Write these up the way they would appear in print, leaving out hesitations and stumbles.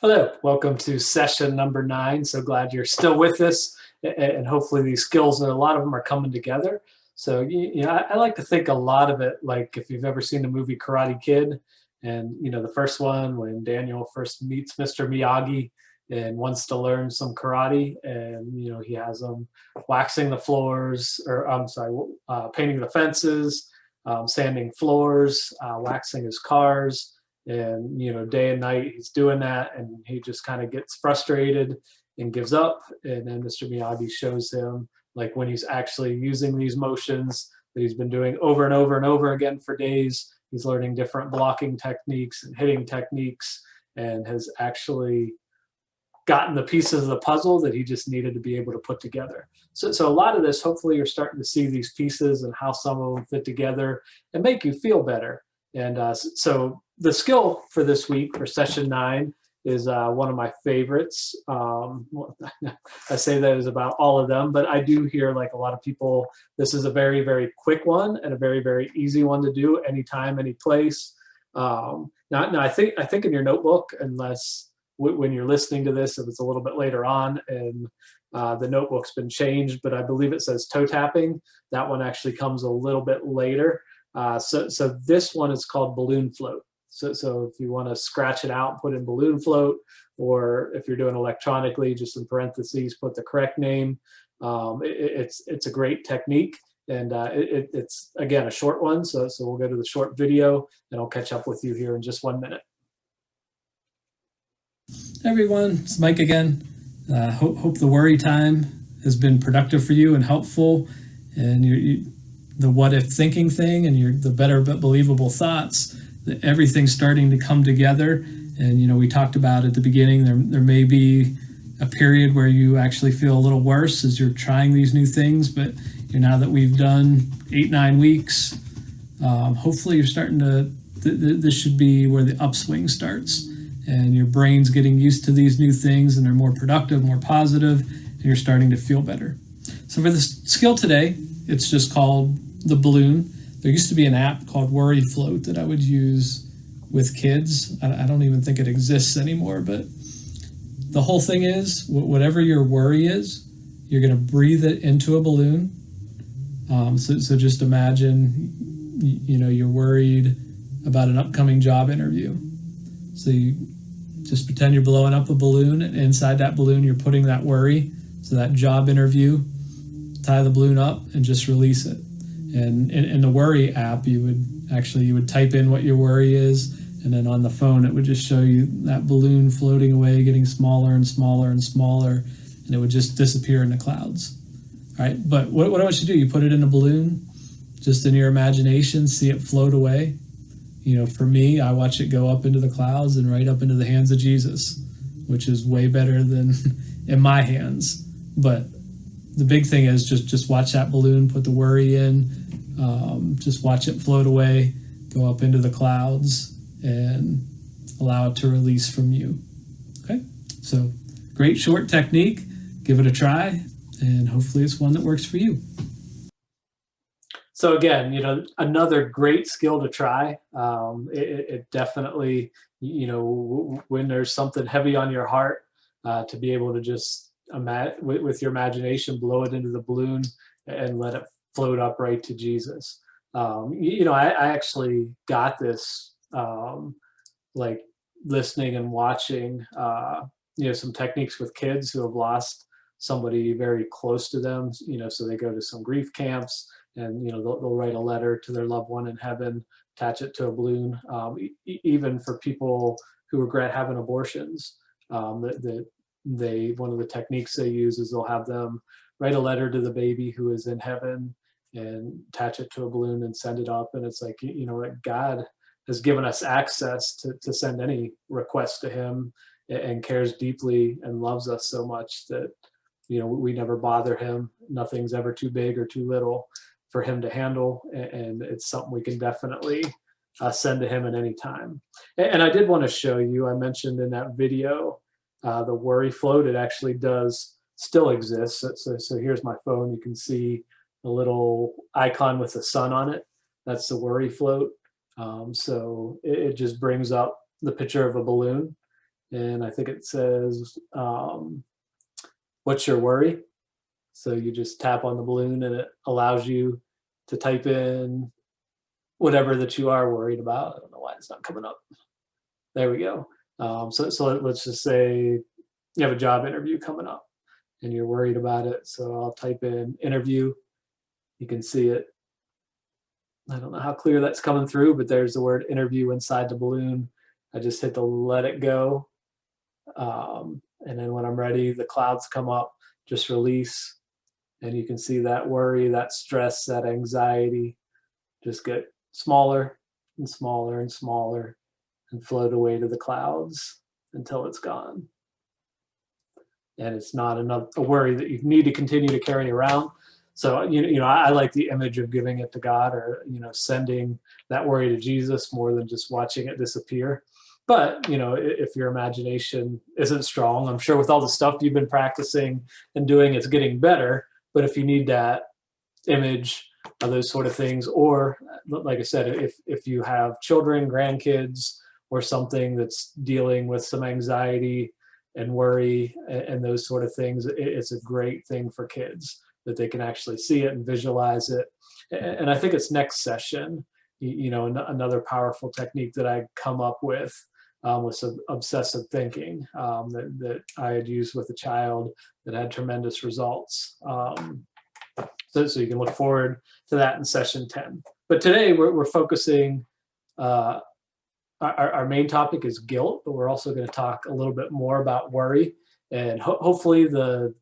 Hello, welcome to session number 9. So glad you're still with us, and hopefully these skills, and a lot of them are coming together. So, I like to think a lot of it like if you've ever seen the movie Karate Kid, and the first one when Daniel first meets Mr. Miyagi and wants to learn some karate, and he has him waxing the floors, or I'm sorry, painting the fences, sanding floors, waxing his cars, and day and night he's doing that, and he just kind of gets frustrated and gives up. And then Mr. Miyagi shows him, like, when he's actually using these motions that he's been doing over and over and over again for days, he's learning different blocking techniques and hitting techniques, and has actually gotten the pieces of the puzzle that he just needed to be able to put together. So a lot of this, hopefully you're starting to see these pieces and how some of them fit together and make you feel better. And so the skill for this week, for session 9, is one of my favorites. I say that is about all of them, but I do hear, like a lot of people, this is a very, very quick one and a very, very easy one to do anytime, any place. Now I think in your notebook, unless when you're listening to this, if it's a little bit later on and the notebook's been changed, but I believe it says toe tapping. That one actually comes a little bit later. So this one is called balloon float. So if you want to scratch it out, put in balloon float, or if you're doing electronically, just in parentheses, put the correct name. It's a great technique, and it's, again, a short one. So we'll go to the short video, and I'll catch up with you here in just 1 minute. Hey everyone, it's Mike again. Hope the worry time has been productive for you and helpful, and the what if thinking thing and the better but believable thoughts, that everything's starting to come together. And we talked about at the beginning, there may be a period where you actually feel a little worse as you're trying these new things, but now that we've done 8-9 weeks, hopefully you're starting to, this should be where the upswing starts, and your brain's getting used to these new things, and they're more productive, more positive, and you're starting to feel better. So for this skill today, it's just called the balloon. There used to be an app called Worry Float that I would use with kids. I don't even think it exists anymore, but the whole thing is, whatever your worry is, you're going to breathe it into a balloon. So just imagine, you're worried about an upcoming job interview. So you just pretend you're blowing up a balloon, and inside that balloon you're putting that worry. So that job interview, tie the balloon up and just release it. And in the worry app, you would type in what your worry is, and then on the phone it would just show you that balloon floating away, getting smaller and smaller and smaller, and it would just disappear in the clouds. All right, but what I want you to do, you put it in a balloon, just in your imagination, see it float away. For me, I watch it go up into the clouds and right up into the hands of Jesus, which is way better than in my hands. But the big thing is just watch that balloon, put the worry in, just watch it float away, go up into the clouds, and allow it to release from you. Okay, so great short technique. Give it a try, and hopefully it's one that works for you. So again, another great skill to try. It definitely, when there's something heavy on your heart, to be able to just with your imagination, blow it into the balloon and let it float up right to Jesus. I actually got this, like, listening and watching, some techniques with kids who have lost somebody very close to them. So they go to some grief camps, and they'll write a letter to their loved one in heaven, attach it to a balloon. Even for people who regret having abortions, one of the techniques they use is they'll have them write a letter to the baby who is in heaven and attach it to a balloon and send it up. And it's like, that God has given us access to send any request to him, and cares deeply and loves us so much that we never bother him. Nothing's ever too big or too little for him to handle, and it's something we can definitely send to him at any time. And I did want to show you, I mentioned in that video, the worry float. It actually does still exist. So here's my phone. You can see a little icon with the sun on it. That's the worry float. So it just brings up the picture of a balloon, And I think it says, what's your worry? So you just tap on the balloon and it allows you to type in whatever that you are worried about. I don't know why it's not coming up. There we go. So let's just say you have a job interview coming up and you're worried about it. So I'll type in interview. You can see it. I don't know how clear that's coming through, but there's the word interview inside the balloon. I just hit the let it go. And then when I'm ready, the clouds come up, just release. And you can see that worry, that stress, that anxiety just get smaller and smaller and smaller and float away to the clouds until it's gone. And it's not a worry that you need to continue to carry around. So, I like the image of giving it to God, or, sending that worry to Jesus more than just watching it disappear. But, if your imagination isn't strong, I'm sure with all the stuff you've been practicing and doing, it's getting better. But if you need that image of those sort of things, or like I said, if you have children, grandkids, or something that's dealing with some anxiety and worry and those sort of things, it's a great thing for kids that they can actually see it and visualize it. And I think it's next session, another powerful technique that I come up with was some obsessive thinking that I had used with a child that had tremendous results. So you can look forward to that in session 10. But today we're focusing, our main topic is guilt, but we're also going to talk a little bit more about worry. And hopefully the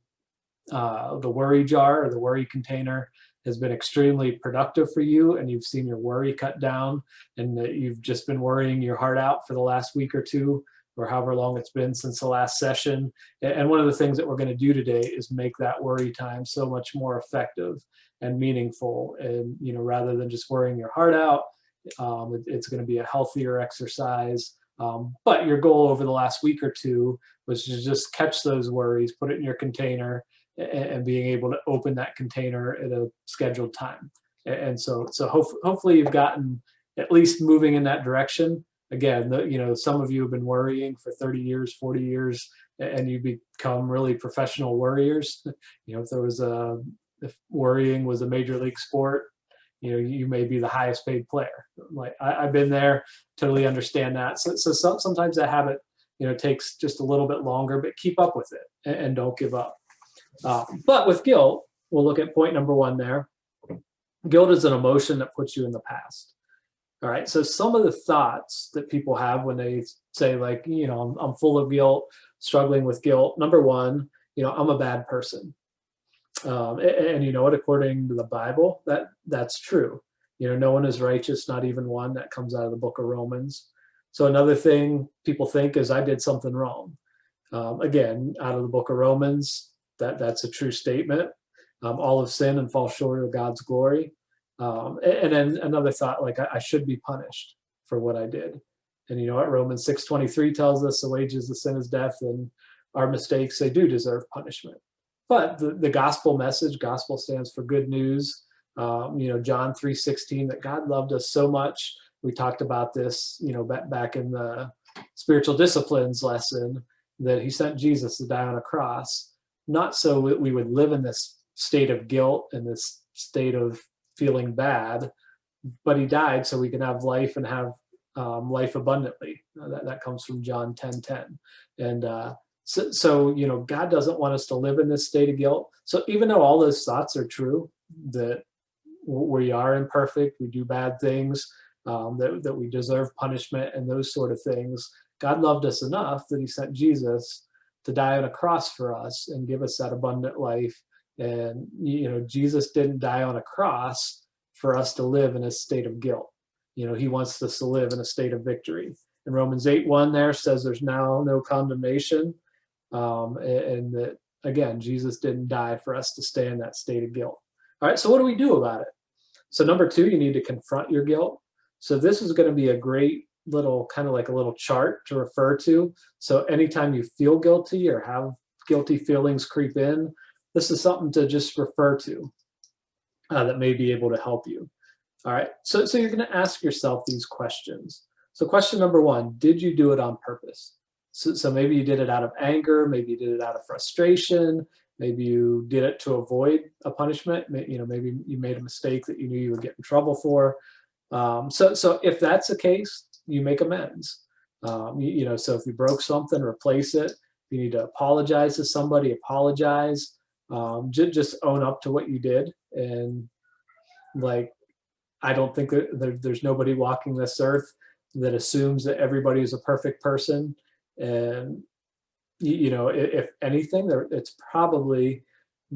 worry jar or the worry container has been extremely productive for you, and you've seen your worry cut down, and that you've just been worrying your heart out for the last week or two, or however long it's been since the last session. And one of the things that we're going to do today is make that worry time so much more effective and meaningful. And, rather than just worrying your heart out, it's going to be a healthier exercise. But your goal over the last week or two was to just catch those worries, put it in your container, and being able to open that container at a scheduled time. And so hopefully you've gotten at least moving in that direction. Again, some of you have been worrying for 30 years, 40 years, and you become really professional worriers. If worrying was a major league sport, you may be the highest paid player. Like I've been there, totally understand that. So sometimes that habit, takes just a little bit longer, but keep up with it and don't give up. But with guilt, we'll look at point number 1 there. Guilt is an emotion that puts you in the past. All right. So some of the thoughts that people have when they say, like, I'm full of guilt, struggling with guilt. Number 1, I'm a bad person. And you know what, according to the Bible, that's true. No one is righteous, not even one. That comes out of the book of Romans. So another thing people think is I did something wrong. Again, out of the book of Romans, that's a true statement. All have sinned and fall short of God's glory. And then another thought, like I should be punished for what I did. And you know what, Romans 6:23 tells us the wages of sin is death, and our mistakes, they do deserve punishment. But the gospel message, gospel stands for good news. John 3:16, that God loved us so much. We talked about this, back in the spiritual disciplines lesson, that he sent Jesus to die on a cross, not so that we would live in this state of guilt and this state of feeling bad, but he died so we can have life and have life abundantly. That comes from John 10:10. And so, God doesn't want us to live in this state of guilt. So even though all those thoughts are true, that we are imperfect, we do bad things, that we deserve punishment and those sort of things, God loved us enough that he sent Jesus to die on a cross for us and give us that abundant life. And, Jesus didn't die on a cross for us to live in a state of guilt. He wants us to live in a state of victory. And Romans 8:1 there says there's now no condemnation. And that, again, Jesus didn't die for us to stay in that state of guilt. All right, so what do we do about it? So number 2, you need to confront your guilt. So this is going to be a great little, kind of like a little chart to refer to. So anytime you feel guilty or have guilty feelings creep in, this is something to just refer to that may be able to help you. All right, so you're going to ask yourself these questions. So question number 1, did you do it on purpose? So maybe you did it out of anger, maybe you did it out of frustration, maybe you did it to avoid a punishment. Maybe you made a mistake that you knew you would get in trouble for. So if that's the case, you make amends. So if you broke something, replace it. If you need to apologize to somebody, apologize. Just own up to what you did. And like, I don't think that there's nobody walking this earth that assumes that everybody is a perfect person. And if anything, it's probably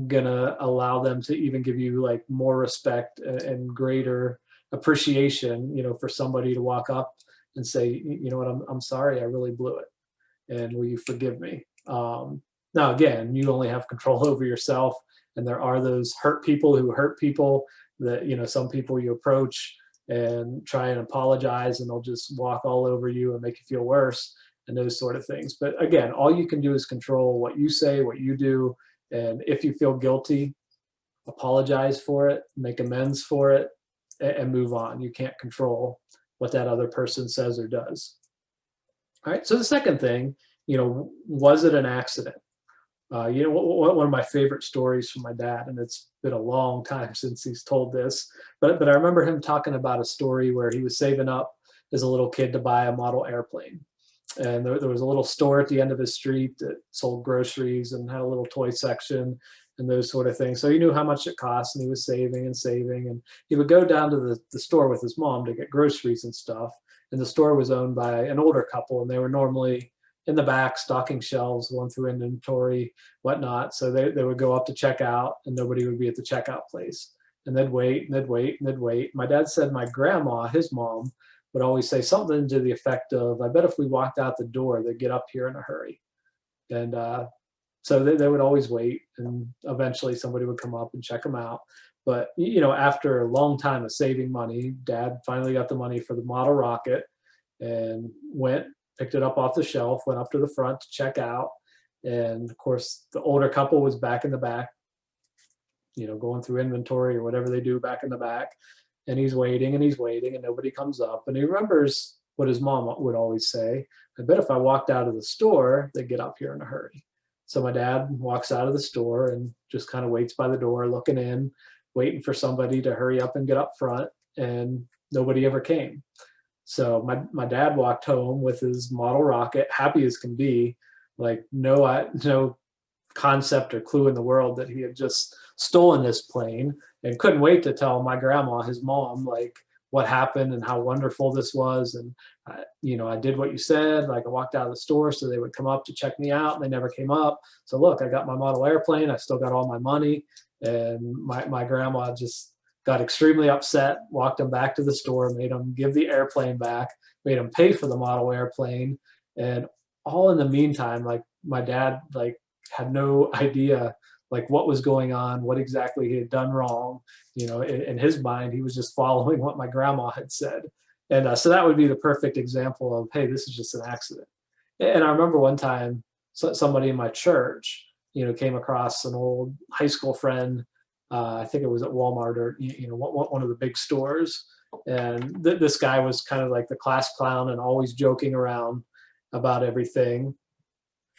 gonna allow them to even give you like more respect and greater appreciation, for somebody to walk up and say, you know what, I'm sorry, I really blew it, and will you forgive me? Now again, you only have control over yourself, and there are those hurt people who hurt people that, some people you approach and try and apologize and they'll just walk all over you and make you feel worse, and those sort of things. But again, all you can do is control what you say, what you do. And if you feel guilty, apologize for it, make amends for it, and move on. You can't control what that other person says or does. All right. So the second thing, was it an accident? One of my favorite stories from my dad, and it's been a long time since he's told this, but I remember him talking about a story where he was saving up as a little kid to buy a model airplane. And there was a little store at the end of his street that sold groceries and had a little toy section and those sort of things. So he knew how much it cost, and he was saving and saving. And he would go down to the store with his mom to get groceries and stuff. And the store was owned by an older couple, and they were normally in the back stocking shelves, going through inventory, whatnot. So they would go up to check out, and nobody would be at the checkout place. And they'd wait, and they'd wait, and they'd wait. My dad said my grandma, his mom, would always say something to the effect of, I bet if we walked out the door, they'd get up here in a hurry. And so they would always wait, and eventually somebody would come up and check them out. But, after a long time of saving money, Dad finally got the money for the model rocket and picked it up off the shelf, went up to the front to check out. And of course, the older couple was back in the back, going through inventory or whatever they do back in the back. And he's waiting and nobody comes up. And he remembers what his mom would always say, I bet if I walked out of the store, they'd get up here in a hurry. So my dad walks out of the store and just kind of waits by the door, looking in, waiting for somebody to hurry up and get up front. And nobody ever came. So my dad walked home with his model rocket, happy as can be, like no concept or clue in the world that he had just stolen this plane, and couldn't wait to tell my grandma, his mom, like what happened and how wonderful this was. And I did what you said. Like, I walked out of the store so they would come up to check me out, and they never came up. So look, I got my model airplane. I still got all my money. And my grandma just got extremely upset, walked him back to the store, made him give the airplane back, made him pay for the model airplane. And all in the meantime, like, my dad like had no idea like what was going on, what exactly he had done wrong. In his mind, he was just following what my grandma had said. And so that would be the perfect example of, hey, this is just an accident. And I remember one time somebody in my church, came across an old high school friend. I think it was at Walmart or, one of the big stores. And this guy was kind of like the class clown and always joking around about everything.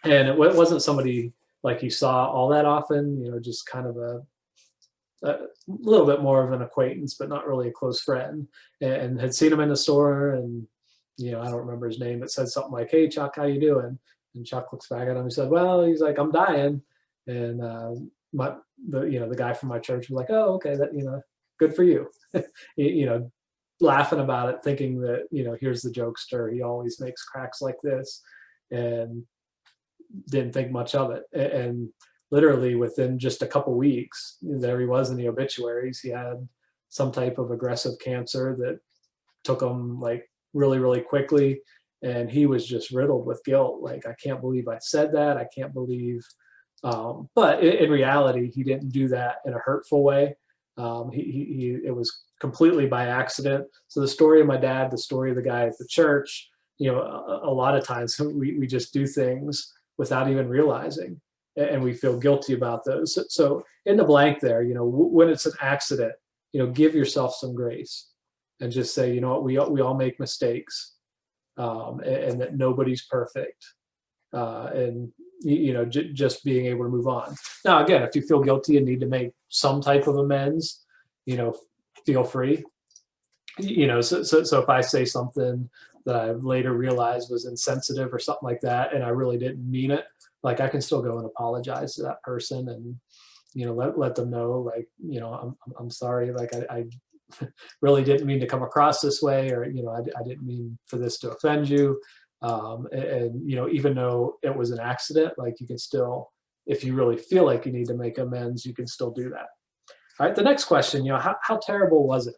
And it wasn't somebody like you saw all that often, just kind of a little bit more of an acquaintance, but not really a close friend. And had seen him in the store, and I don't remember his name, but said something like, "Hey, Chuck, how you doing?" And Chuck looks back at him and said, "Well," he's like, "I'm dying." And the guy from my church was like, "Oh, okay, that good for you," laughing about it, thinking that here's the jokester. He always makes cracks like this, and didn't think much of it. And literally within just a couple weeks, there he was in the obituaries. He had some type of aggressive cancer that took him like really, really quickly. And he was just riddled with guilt. Like, I can't believe I said that. I can't believe. But in reality, he didn't do that in a hurtful way. It was completely by accident. So the story of my dad, the story of the guy at the church, a lot of times we just do things without even realizing, and we feel guilty about those. So in the blank there, when it's an accident, give yourself some grace and just say, what, we all make mistakes, and that nobody's perfect. and just being able to move on. Now, again, if you feel guilty and need to make some type of amends, feel free. So if I say something that I later realized was insensitive or something like that, and I really didn't mean it, like I can still go and apologize to that person, and let them know, like, I'm sorry, like I really didn't mean to come across this way, or I didn't mean for this to offend you. And even though it was an accident, like you can still, if you really feel like you need to make amends, you can still do that. All right, the next question, how terrible was it?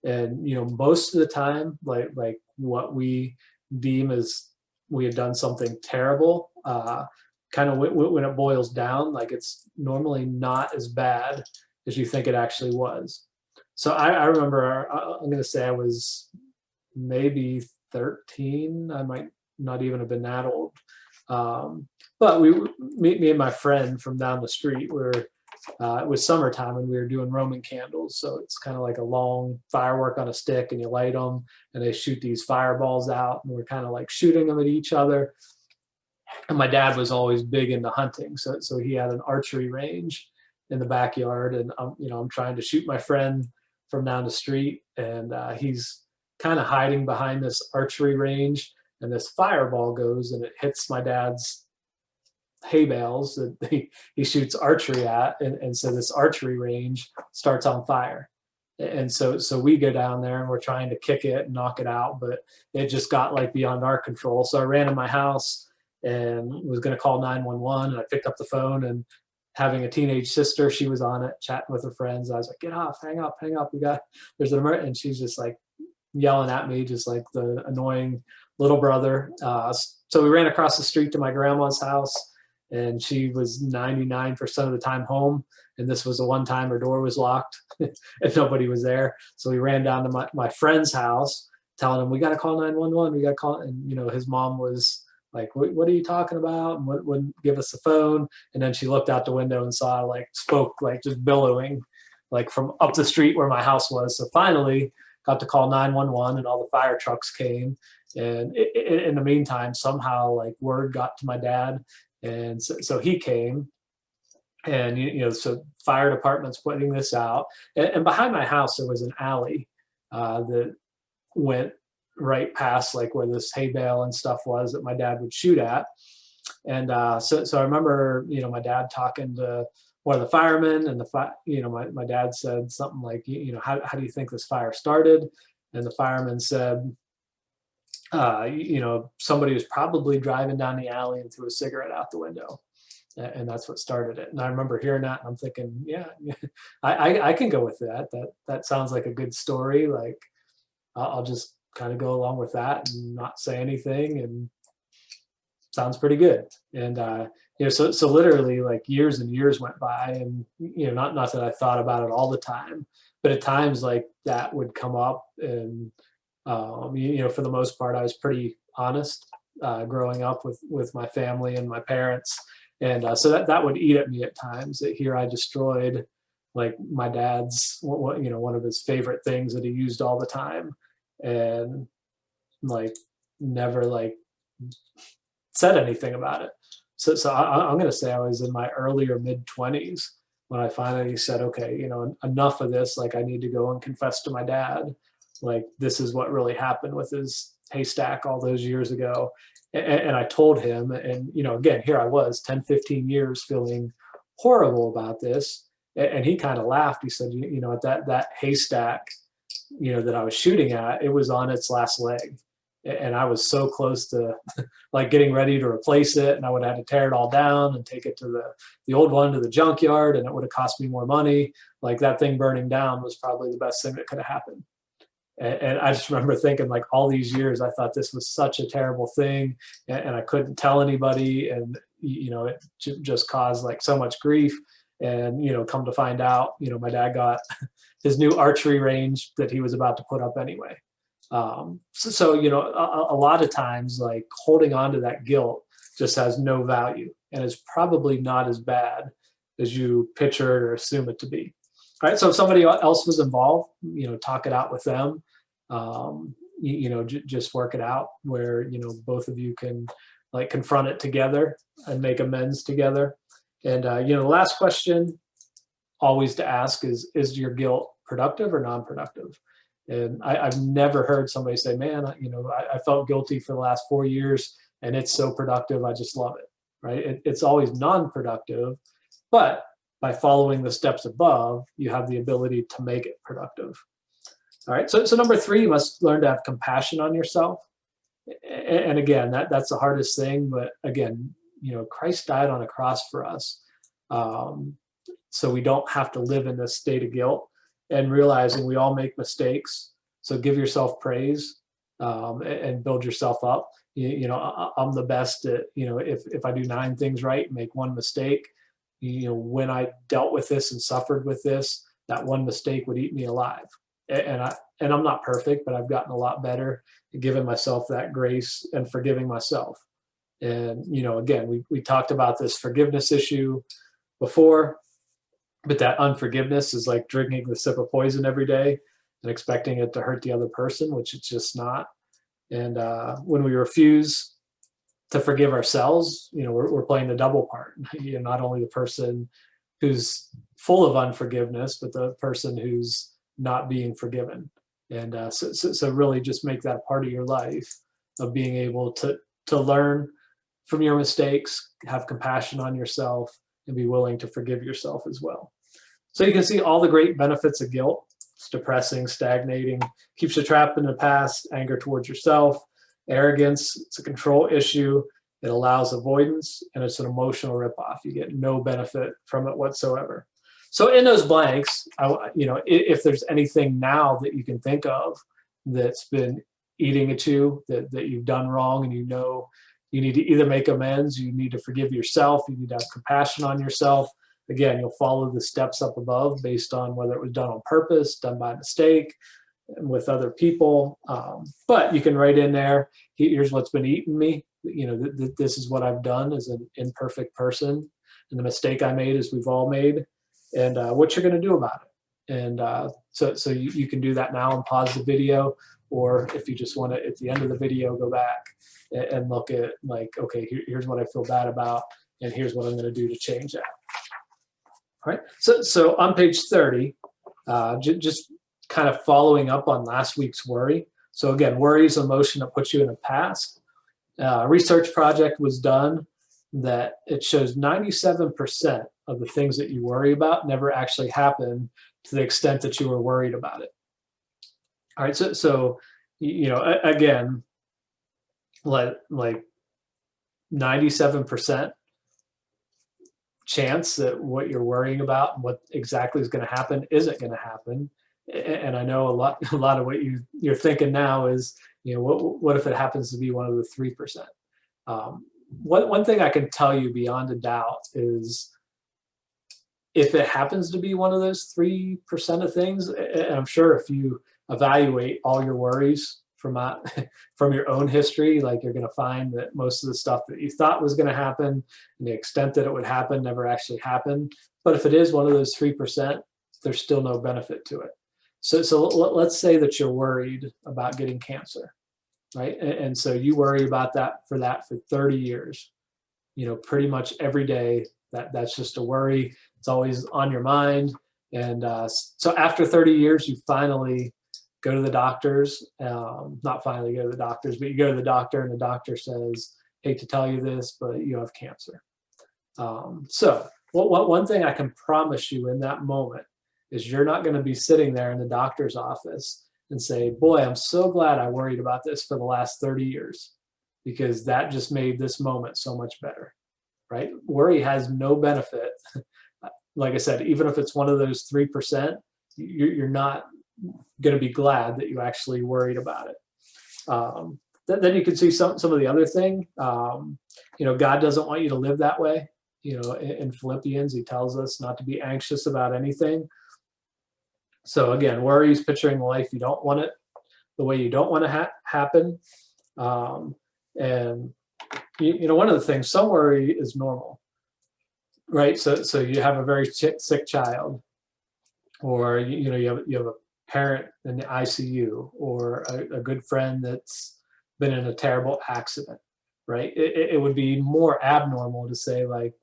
And most of the time, like what we deem as we had done something terrible, kind of when it boils down, like it's normally not as bad as you think it actually was. So I remember, I'm going to say I was maybe 13. I might not even have been that old. But me and my friend from down the street were, it was summertime and we were doing Roman candles. So it's kind of like a long firework on a stick, and you light them and they shoot these fireballs out, and we're kind of like shooting them at each other. And my dad was always big into hunting. So he had an archery range in the backyard, and I'm trying to shoot my friend from down the street, and he's kind of hiding behind this archery range, and this fireball goes and it hits my dad's hay bales that he shoots archery at, and so this archery range starts on fire. And so we go down there and we're trying to kick it and knock it out, but it just got like beyond our control. So I ran in my house and was going to call 911, and I picked up the phone, and having a teenage sister, she was on it chatting with her friends. I was like, get off, hang up, there's an emergency. And she's just like yelling at me, just like the annoying little brother. So we ran across the street to my grandma's house, and she was 99% of the time home. And this was the one time her door was locked and nobody was there. So we ran down to my friend's house, telling him, we got to call 911. We got to call. And, his mom was like, what are you talking about? And wouldn't give us the phone. And then she looked out the window and saw, like, smoke, like just billowing, like from up the street where my house was. So finally got to call 911, and all the fire trucks came. And in the meantime, somehow, like, word got to my dad. And so he came, and so fire department's putting this out, and behind my house there was an alley that went right past, like, where this hay bale and stuff was that my dad would shoot at. And so I remember my dad talking to one of the firemen, and my dad said something like, how do you think this fire started? And the fireman said, somebody was probably driving down the alley and threw a cigarette out the window, and that's what started it. And I remember hearing that, and I'm thinking, yeah, I can go with that. That sounds like a good story. Like, I'll just kind of go along with that and not say anything, and sounds pretty good. And so literally, like, years and years went by, and not that I thought about it all the time, but at times like that would come up. And for the most part, I was pretty honest growing up with my family and my parents. And so that would eat at me at times, that here I destroyed, like, my dad's, one of his favorite things that he used all the time, and like never like said anything about it. So I'm going to say I was in my early or mid 20s when I finally said, okay, enough of this. Like, I need to go and confess to my dad. Like, this is what really happened with his haystack all those years ago. And I told him, and, again, here I was 10, 15 years feeling horrible about this. And he kind of laughed. He said, at that haystack, that I was shooting at, it was on its last leg. And I was so close to like getting ready to replace it. And I would have had to tear it all down and take it to the old one to the junkyard. And it would have cost me more money. Like, that thing burning down was probably the best thing that could have happened. And I just remember thinking, like, all these years, I thought this was such a terrible thing, and I couldn't tell anybody. And, it just caused, like, so much grief. And, come to find out, my dad got his new archery range that he was about to put up anyway. So a lot of times, like, holding on to that guilt just has no value, and is probably not as bad as you picture it or assume it to be. All right. So if somebody else was involved, talk it out with them. Just work it out where, both of you can like confront it together and make amends together. And the last question always to ask is your guilt productive or non-productive? And I've never heard somebody say, man, I felt guilty for the last 4 years and it's so productive. I just love it, right? It's always non-productive, but by following the steps above, you have the ability to make it productive. All right. So number 3, you must learn to have compassion on yourself. And again, that's the hardest thing. But again, Christ died on a cross for us. So we don't have to live in this state of guilt, and realizing we all make mistakes. So give yourself praise, and build yourself up. I'm the best at, if I do 9 things right, make 1 mistake, when I dealt with this and suffered with this, that 1 mistake would eat me alive. And I'm not perfect, but I've gotten a lot better at giving myself that grace and forgiving myself. And, again, we talked about this forgiveness issue before, but that unforgiveness is like drinking the sip of poison every day and expecting it to hurt the other person, which it's just not. And when we refuse to forgive ourselves, we're playing the double part. Not only the person who's full of unforgiveness, but the person who's not being forgiven. And so really just make that a part of your life, of being able to learn from your mistakes, have compassion on yourself, and be willing to forgive yourself as well. So you can see all the great benefits of guilt. It's depressing, stagnating, keeps you trapped in the past, anger towards yourself, arrogance, it's a control issue, it allows avoidance, and it's an emotional ripoff. You get no benefit from it whatsoever. So in those blanks, if there's anything now that you can think of that's been eating at you, that you've done wrong, and you need to either make amends, you need to forgive yourself, you need to have compassion on yourself. Again, you'll follow the steps up above based on whether it was done on purpose, done by mistake, with other people. But you can write in there, here's what's been eating me. This is what I've done as an imperfect person. And the mistake I made is we've all made. And what you're going to do about it. And so you can do that now and pause the video. Or if you just want to, at the end of the video, go back and look at like, okay, here's what I feel bad about, and here's what I'm going to do to change that. All right. So on page 30, just kind of following up on last week's worry. So again, worry is an emotion that puts you in the past. A research project was done that it shows 97% of the things that you worry about never actually happen to the extent that you were worried about it. All right. So again, like 97% chance that what you're worrying about and what exactly is going to happen isn't going to happen. And I know a lot of what you're thinking now is, what if it happens to be one of the 3%? One thing I can tell you beyond a doubt is, if it happens to be one of those 3% of things, and I'm sure if you evaluate all your worries from your own history, like you're going to find that most of the stuff that you thought was going to happen and the extent that it would happen never actually happened. But if it is one of those 3%, there's still no benefit to it. So let's say that you're worried about getting cancer, right? And so you worry about that for 30 years, pretty much every day. That's just a worry. It's always on your mind. And so after 30 years, you finally go to the doctors. Not finally go to the doctors, but you go to the doctor, and the doctor says, hate to tell you this, but you have cancer. So one thing I can promise you in that moment is you're not going to be sitting there in the doctor's office and say, boy, I'm so glad I worried about this for the last 30 years, because that just made this moment so much better, right? Worry has no benefit. Like I said, even if it's one of those 3%, you're not going to be glad that you actually worried about it. Then you can see some of the other thing. God doesn't want you to live that way. In Philippians, he tells us not to be anxious about anything. So again, worry is picturing the life you don't want it, the way you don't want to happen. And one of the things, some worry is normal, right? So you have a very sick child, or you have a parent in the ICU, or a good friend that's been in a terrible accident, right? It would be more abnormal to say like,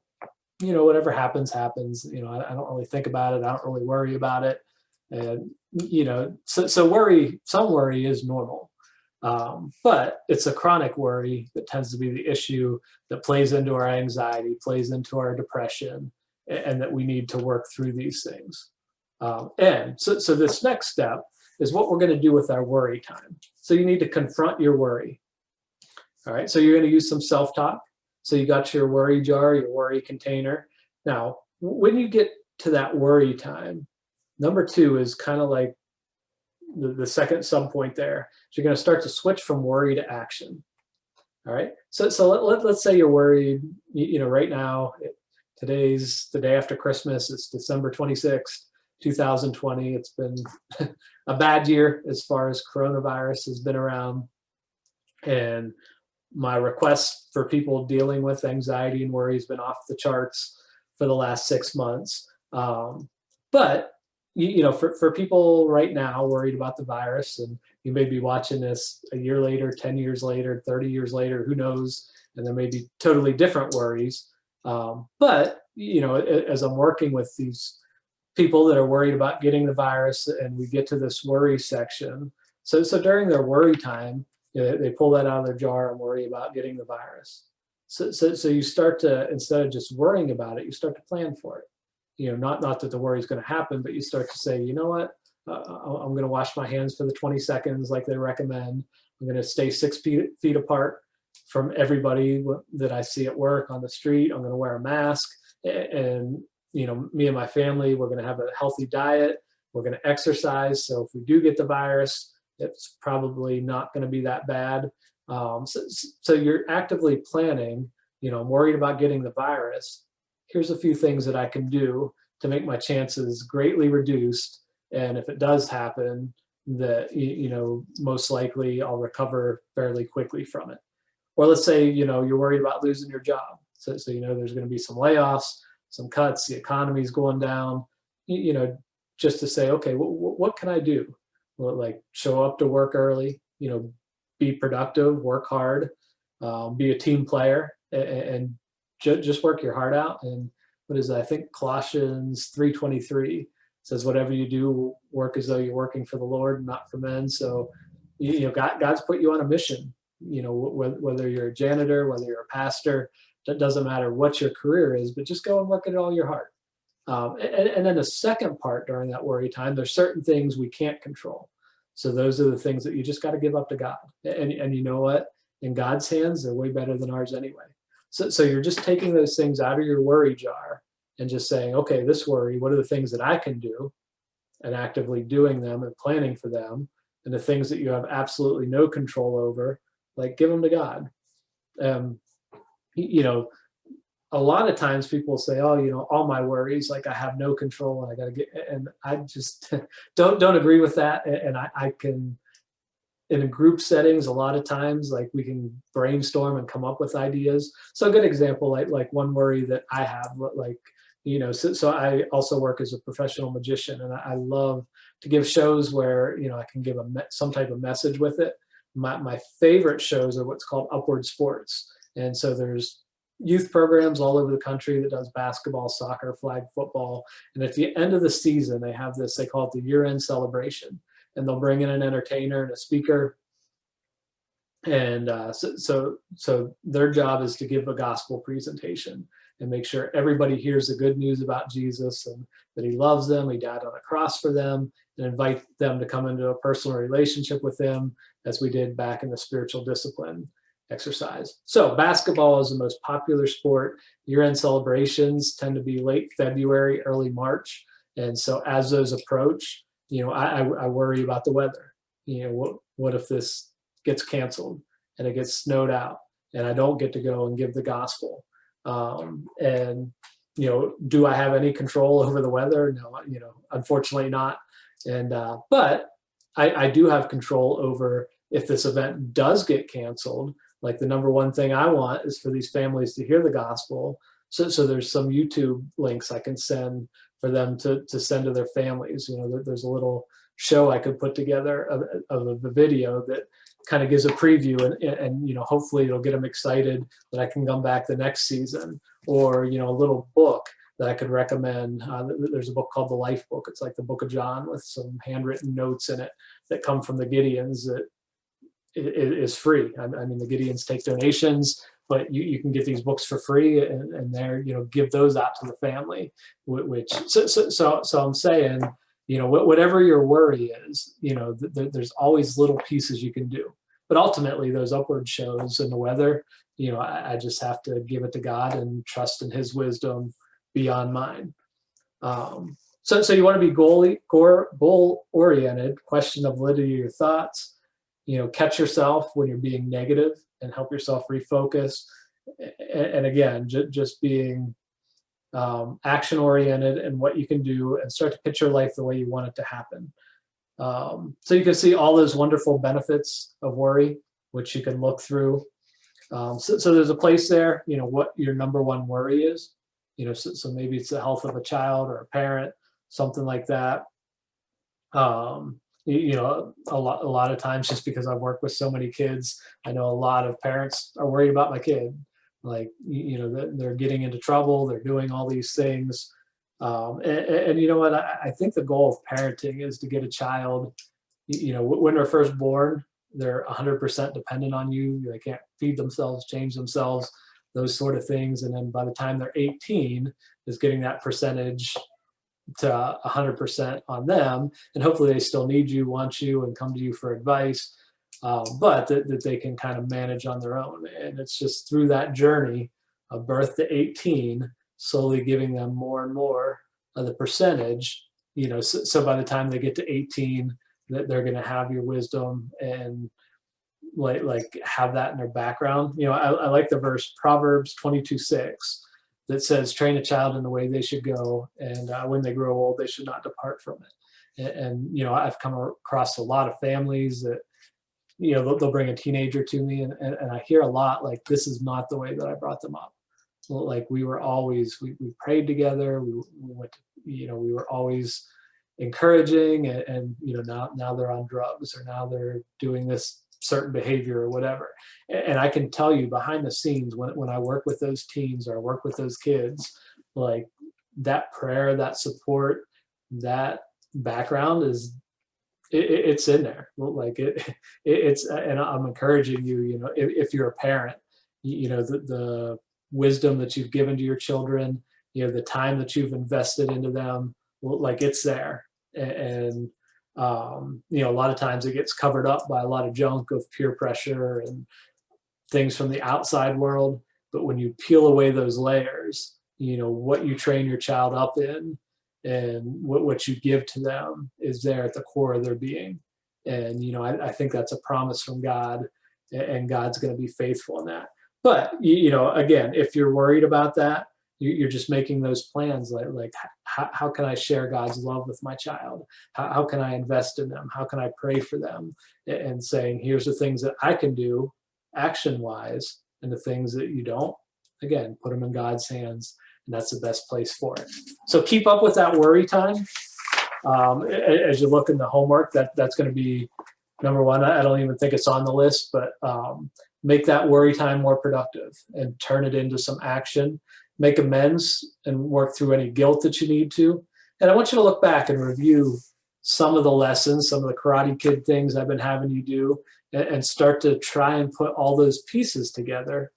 whatever happens, happens. I don't really think about it. I don't really worry about it. And, so some worry is normal. But it's a chronic worry that tends to be the issue that plays into our anxiety, plays into our depression, and that we need to work through these things. And so this next step is what we're going to do with our worry time. So you need to confront your worry. All right, so you're going to use some self-talk. So you got your worry jar, your worry container. Now, when you get to that worry time, number 2 is kind of like the second sub point there. So you're going to start to switch from worry to action. All right, so let's say you're worried, right now, today's the day after Christmas. It's December 26th, 2020. It's been a bad year as far as coronavirus has been around. And my request for people dealing with anxiety and worry has been off the charts for the last 6 months. But for people right now worried about the virus, and you may be watching this a year later, 10 years later, 30 years later, who knows? And there may be totally different worries. But as I'm working with these people that are worried about getting the virus, and we get to this worry section, so during their worry time, they pull that out of their jar and worry about getting the virus. So you start to, instead of just worrying about it, you start to plan for it. Not that the worry is going to happen, but you start to say, you know what, I'm going to wash my hands for the 20 seconds like they recommend. I'm going to stay 6 feet apart from everybody that I see at work, on the street. I'm going to wear a mask, and me and my family, we're going to have a healthy diet. We're going to exercise. So if we do get the virus, it's probably not going to be that bad. So you're actively planning, I'm worried about getting the virus. Here's a few things that I can do to make my chances greatly reduced. And if it does happen, that, most likely I'll recover fairly quickly from it. Or let's say, you're worried about losing your job. So there's going to be some layoffs, some cuts, the economy's going down, just to say, okay, what can I do? Well, like show up to work early, be productive, work hard, be a team player, and just work your heart out. And what is that? I think Colossians 3:23 says, whatever you do, work as though you're working for the Lord, not for men. So, God's put you on a mission, whether you're a janitor, whether you're a pastor, that doesn't matter what your career is, but just go and work at all your heart. And then the second part during that worry time, there's certain things we can't control. So those are the things that you just got to give up to God. And you know what? In God's hands, they're way better than ours anyway. So you're just taking those things out of your worry jar and just saying, okay, this worry, what are the things that I can do? And actively doing them and planning for them. And the things that you have absolutely no control over, like give them to God. A lot of times people say, oh, all my worries, like I have no control and I got to get, and I just don't agree with that. And I can, in group settings, a lot of times, like we can brainstorm and come up with ideas. So a good example, like one worry that I have, like, so I also work as a professional magician, and I love to give shows where, I can give some type of message with it. My favorite shows are what's called Upward Sports. And so there's youth programs all over the country that does basketball, soccer, flag football. And at the end of the season, they have this, they call it the year-end celebration. And they'll bring in an entertainer and a speaker. And so their job is to give a gospel presentation and make sure everybody hears the good news about Jesus and that he loves them, he died on a cross for them, and invite them to come into a personal relationship with him, as we did back in the spiritual discipline exercise. So basketball is the most popular sport. Year-end celebrations tend to be late February, early March. And so as those approach, I worry about the weather. What if this gets canceled and it gets snowed out and I don't get to go and give the gospel? And do I have any control over the weather? No, unfortunately not. And but I do have control over if this event does get canceled. Like the number one thing I want is for these families to hear the gospel. So there's some YouTube links I can send for them to send to their families. There's a little show I could put together of a video that kind of gives a preview, and hopefully it'll get them excited that I can come back the next season. Or a little book that I could recommend. There's a book called The Life Book. It's like the Book of John with some handwritten notes in it that come from the Gideons that is free. I mean, the Gideons take donations, but you can get these books for free, and there, give those out to the family. So I'm saying, whatever your worry is, there's always little pieces you can do. But ultimately, those upward shows and the weather, I just have to give it to God and trust in His wisdom beyond mine. So you want to be goal oriented, question the validity of your thoughts. Catch yourself when you're being negative and help yourself refocus. And again, just being action oriented and what you can do, and start to picture life the way you want it to happen. So you can see all those wonderful benefits of worry, which you can look through. So there's a place there, what your number one worry is. So maybe it's the health of a child or a parent, something like that. A lot of times, just because I've worked with so many kids, I know a lot of parents are worried about my kid. Like, they're getting into trouble, they're doing all these things. And you know what? I think the goal of parenting is to get a child, when they're first born, they're 100% dependent on you. They can't feed themselves, change themselves, those sort of things. And then by the time they're 18, is getting that percentage to 100% on them. And hopefully they still need you, want you, and come to you for advice. But that they can kind of manage on their own. And it's just through that journey of birth to 18, slowly giving them more and more of the percentage, so by the time they get to 18, that they're going to have your wisdom and like have that in their background. I like the verse Proverbs 22:6 that says, train a child in the way they should go, and when they grow old, they should not depart from it. And I've come across a lot of families that, they'll bring a teenager to me, and I hear a lot like, this is not the way that I brought them up. Like, we were always, we prayed together, we went to, we were always encouraging, and now they're on drugs, or now they're doing this certain behavior or whatever. And I can tell you behind the scenes, when I work with those teens or I work with those kids, like, that prayer, that support, that background it's in there. Like it's, and I'm encouraging you, if you're a parent, the wisdom that you've given to your children, the time that you've invested into them, like, it's there. And a lot of times it gets covered up by a lot of junk of peer pressure and things from the outside world. But when you peel away those layers, what you train your child up in and what you give to them is there at the core of their being. And, I think that's a promise from God, and God's going to be faithful in that. But, again, if you're worried about that, you're just making those plans, like how can I share God's love with my child? How can I invest in them? How can I pray for them? And saying, here's the things that I can do action-wise, and the things that you don't, again, put them in God's hands, and that's the best place for it. So keep up with that worry time. As you look in the homework, that's going to be number one. I don't even think it's on the list, but make that worry time more productive and turn it into some action. Make amends and work through any guilt that you need to. And I want you to look back and review some of the lessons, some of the Karate Kid things I've been having you do, and start to try and put all those pieces together.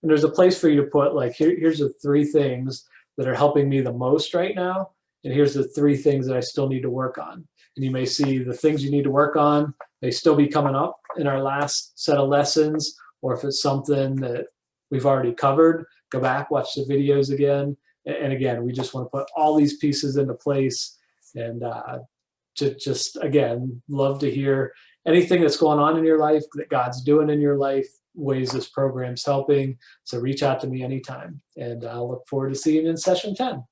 And there's a place for you to put, like, here's the 3 things that are helping me the most right now, and here's the 3 things that I still need to work on. And you may see the things you need to work on may still be coming up in our last set of lessons, or if it's something that we've already covered, go back, watch the videos again. And again, we just want to put all these pieces into place, and just again, love to hear anything that's going on in your life, that God's doing in your life, ways this program's helping. So reach out to me anytime, and I'll look forward to seeing you in session 10.